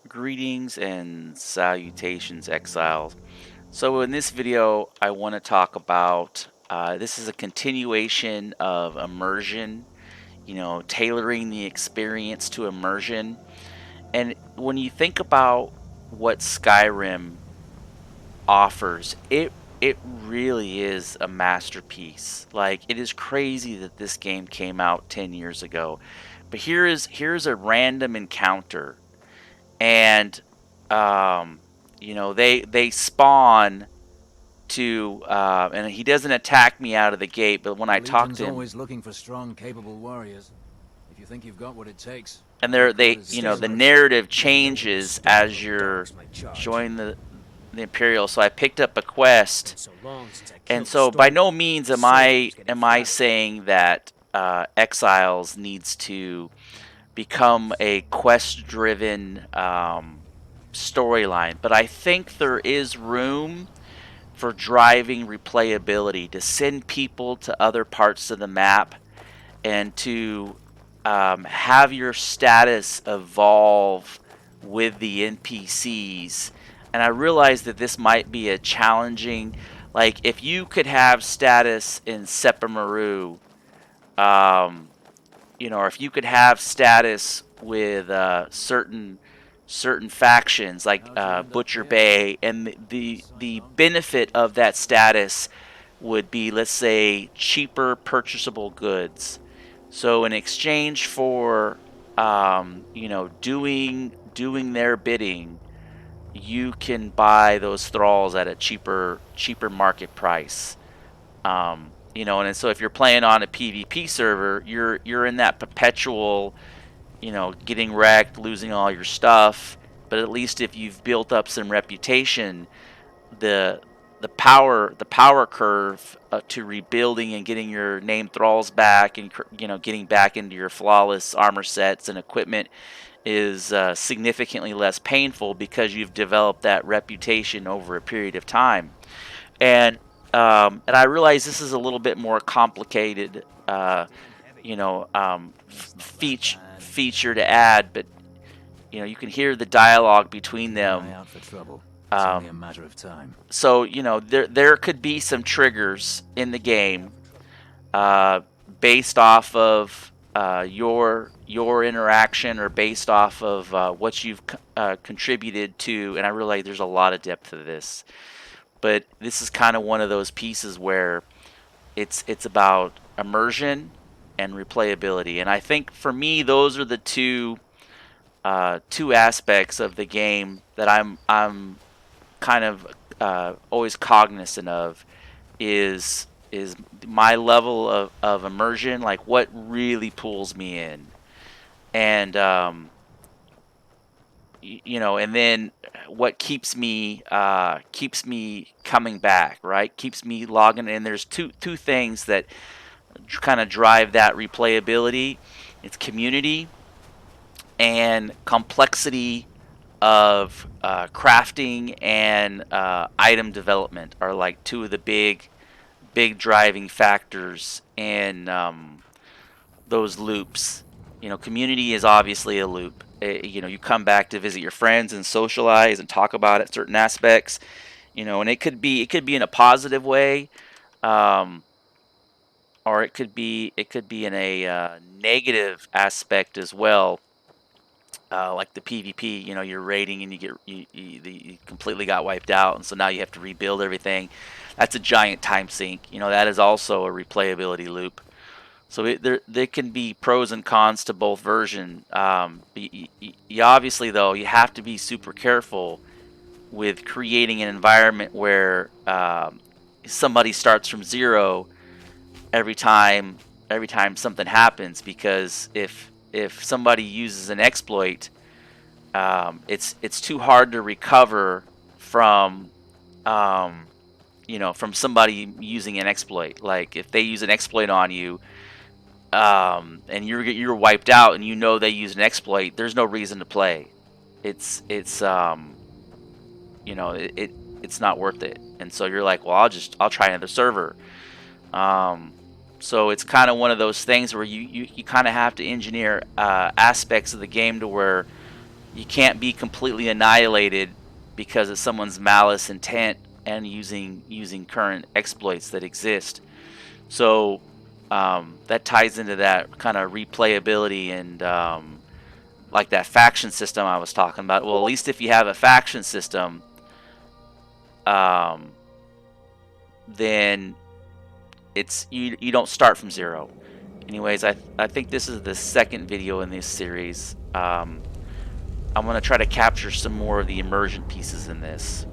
Greetings and salutations, exiles. So, in this video, I want to talk about this is a continuation of immersion, tailoring the experience to immersion. And when you think about what Skyrim offers, it really is a masterpiece. Like, it is crazy that this game came out 10 years ago. But here's a random encounter, and um, they spawn to and he doesn't attack me out of the gate, but when The I talk Legion's to him, always looking for strong, capable warriors. If you think you've got what it takes, and our they headquarters is the desert. narrative Then no one changes stubborn as or you're dogs may charge. join the Imperial. So I picked up a quest, Been so long since I and killed the so by storm. no means The soldiers getting am I fatter. saying that Exiles needs to become a quest driven storyline, but I think there is room for driving replayability, to send people to other parts of the map, and to have your status evolve with the NPCs. And I realize that this might be a challenging, like if you could have status in Sepamaru, um, or if you could have status with certain factions like How'd you end up Butcher here? Bay, and the So the long. benefit of that status would be, let's say, cheaper purchasable goods. So in exchange for doing their bidding, you can buy those thralls at a cheaper market price. And so if you're playing on a PvP server, you're in that perpetual, getting wrecked, losing all your stuff. But at least if you've built up some reputation, the the power curve to rebuilding and getting your name thralls back, and getting back into your flawless armor sets and equipment is significantly less painful because you've developed that reputation over a period of time. And I realize this is a little bit more complicated, Getting heavy. Not bad. feature to add, but you can hear the dialogue between Keep an eye them. out for trouble. It's only a Um, matter of time. so there could be some triggers in the game uh, based off of your interaction, or based off of what you've contributed to. And I realize there's a lot of depth to this, but this is kind of one of those pieces where it's about immersion and replayability. And I think for me, those are the two aspects of the game that I'm kind of always cognizant of, is my level of immersion, like what really pulls me in, and and then what keeps me coming back, right? Keeps me logging in. There's two things that kind of drive that replayability. It's community and complexity of crafting and item development are like two of the big driving factors in those loops. Community is obviously a loop. You come back to visit your friends and socialize and talk about it, certain aspects. And it could be in a positive way, um, or it could be in a negative aspect as well. Like the PvP, you're raiding and you completely got wiped out, and so now you have to rebuild everything. That's a giant time sink. That is also a replayability loop. So there can be pros and cons to both version. You obviously, though, you have to be super careful with creating an environment where somebody starts from zero every time something happens, because if somebody uses an exploit, it's too hard to recover from from somebody using an exploit. Like if they use an exploit on you, and you're wiped out, and they use an exploit, there's no reason to play. It's you know it, it it's not worth it. And so you're like, well, I'll try another server. um so it's kind of one of those things where you kind of have to engineer aspects of the game to where you can't be completely annihilated because of someone's malice intent and using current exploits that exist. So that ties into that kind of replayability and like that faction system I was talking about. Well, at least if you have a faction system, then it's you don't start from zero. Anyways, I think this is the second video in this series. I'm going to try to capture some more of the immersion pieces in this.